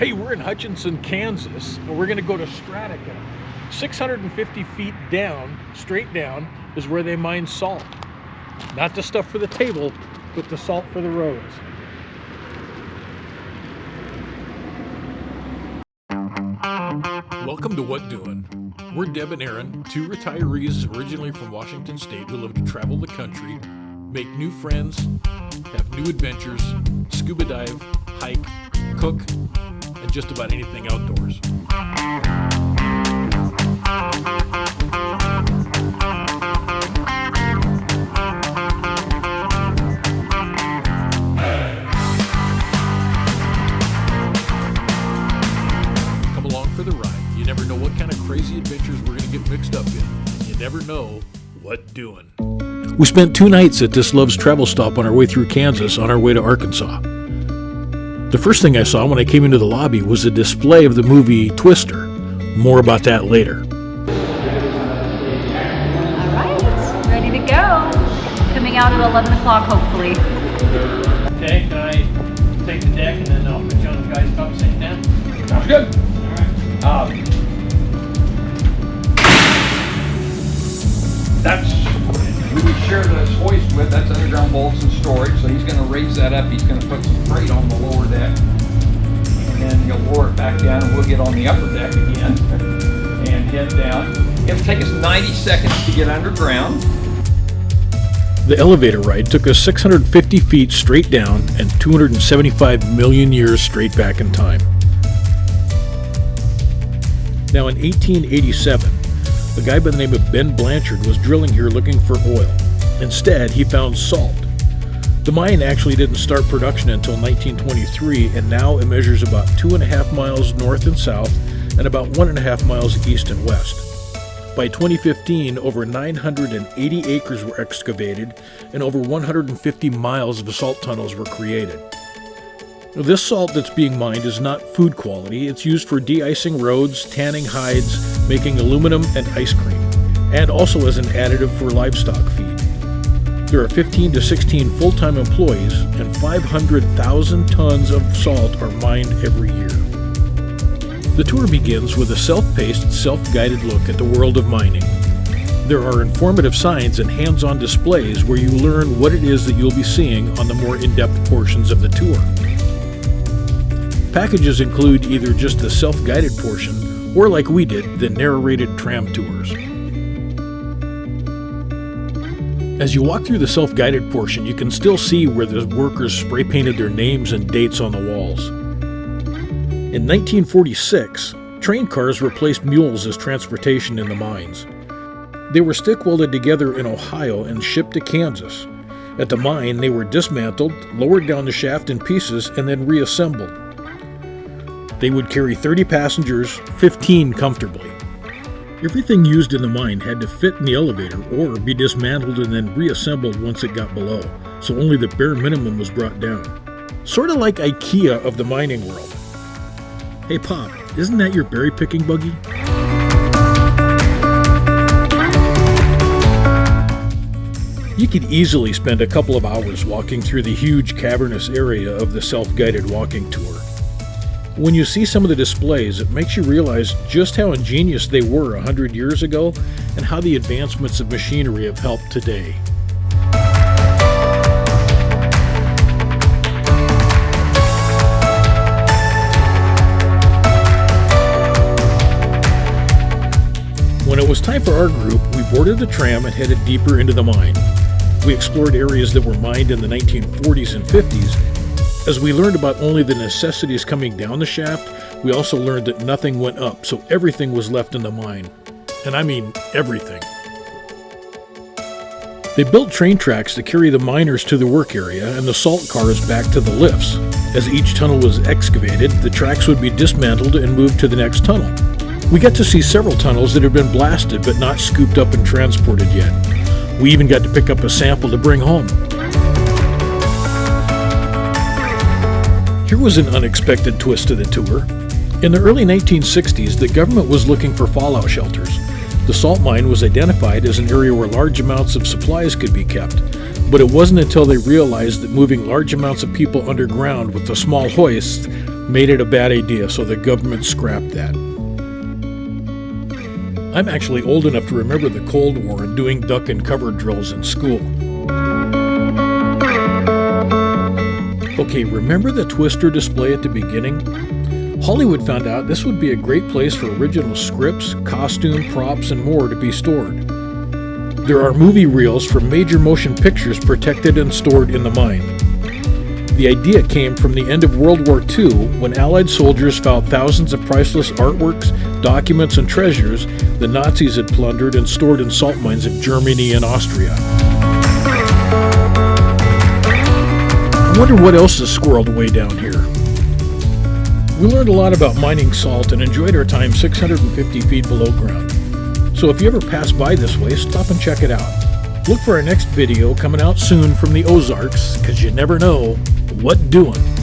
Hey, we're in Hutchinson, Kansas, and we're gonna go to Strataca. 650 feet down, straight down, is where they mine salt. Not the stuff for the table, but the salt for the roads. Welcome to What Doin'. We're Deb and Aaron, two retirees originally from Washington State who love to travel the country, make new friends, have new adventures, scuba dive, hike, cook, and just about anything outdoors. Come along for the ride. You never know what kind of crazy adventures we're going to get mixed up in. And you never know what doing. We spent 2 nights at this Love's Travel stop on our way through Kansas on our way to Arkansas. The first thing I saw when I came into the lobby was a display of the movie Twister. More about that later. All right, ready to go. Coming out at 11 o'clock, hopefully. Okay, can I take the deck and then I'll put you on the guy's top sitting down? Sounds good. All right. That's who we share this hoist with. That's underground bolts and storage. So he's going to raise that up. He's going to put some freight on the lower deck. And then he'll lower it back down and we'll get on the upper deck again and head down. It'll take us 90 seconds to get underground. The elevator ride took us 650 feet straight down and 275 million years straight back in time. Now in 1887, a guy by the name of Ben Blanchard was drilling here looking for oil. Instead, he found salt. The mine actually didn't start production until 1923, and now it measures about 2.5 miles north and south and about 1.5 miles east and west. By 2015, over 980 acres were excavated and over 150 miles of salt tunnels were created. Now, this salt that's being mined is not food quality. It's used for de-icing roads, tanning hides, making aluminum and ice cream, and also as an additive for livestock feed. There are 15 to 16 full-time employees, and 500,000 tons of salt are mined every year. The tour begins with a self-paced, self-guided look at the world of mining. There are informative signs and hands-on displays where you learn what it is that you'll be seeing on the more in-depth portions of the tour. Packages include either just the self-guided portion, or like we did, the narrated tram tours. As you walk through the self-guided portion, you can still see where the workers spray painted their names and dates on the walls. In 1946, train cars replaced mules as transportation in the mines. They were stick welded together in Ohio and shipped to Kansas. At the mine, they were dismantled, lowered down the shaft in pieces, and then reassembled. They would carry 30 passengers, 15 comfortably. Everything used in the mine had to fit in the elevator or be dismantled and then reassembled once it got below, so only the bare minimum was brought down. Sort of like IKEA of the mining world. Hey Pop, isn't that your berry picking buggy? You could easily spend a couple of hours walking through the huge cavernous area of the self-guided walking tour. When you see some of the displays, it makes you realize just how ingenious they were 100 years ago and how the advancements of machinery have helped today. When it was time for our group, we boarded the tram and headed deeper into the mine. We explored areas that were mined in the 1940s and 50s. As we learned about only the necessities coming down the shaft, we also learned that nothing went up, so everything was left in the mine. And I mean everything. They built train tracks to carry the miners to the work area and the salt cars back to the lifts. As each tunnel was excavated, the tracks would be dismantled and moved to the next tunnel. We got to see several tunnels that had been blasted but not scooped up and transported yet. We even got to pick up a sample to bring home. Here was an unexpected twist to the tour. In the early 1960s, the government was looking for fallout shelters. The salt mine was identified as an area where large amounts of supplies could be kept, but it wasn't until they realized that moving large amounts of people underground with the small hoists made it a bad idea, so the government scrapped that. I'm actually old enough to remember the Cold War and doing duck and cover drills in school. Okay, remember the Twister display at the beginning? Hollywood found out this would be a great place for original scripts, costume, props, and more to be stored. There are movie reels from major motion pictures protected and stored in the mine. The idea came from the end of World War II, when Allied soldiers found thousands of priceless artworks, documents, and treasures the Nazis had plundered and stored in salt mines of Germany and Austria. I wonder what else is squirreled away down here. We learned a lot about mining salt and enjoyed our time 650 feet below ground. So if you ever pass by this way, stop and check it out. Look for our next video coming out soon from the Ozarks, because you never know what doing.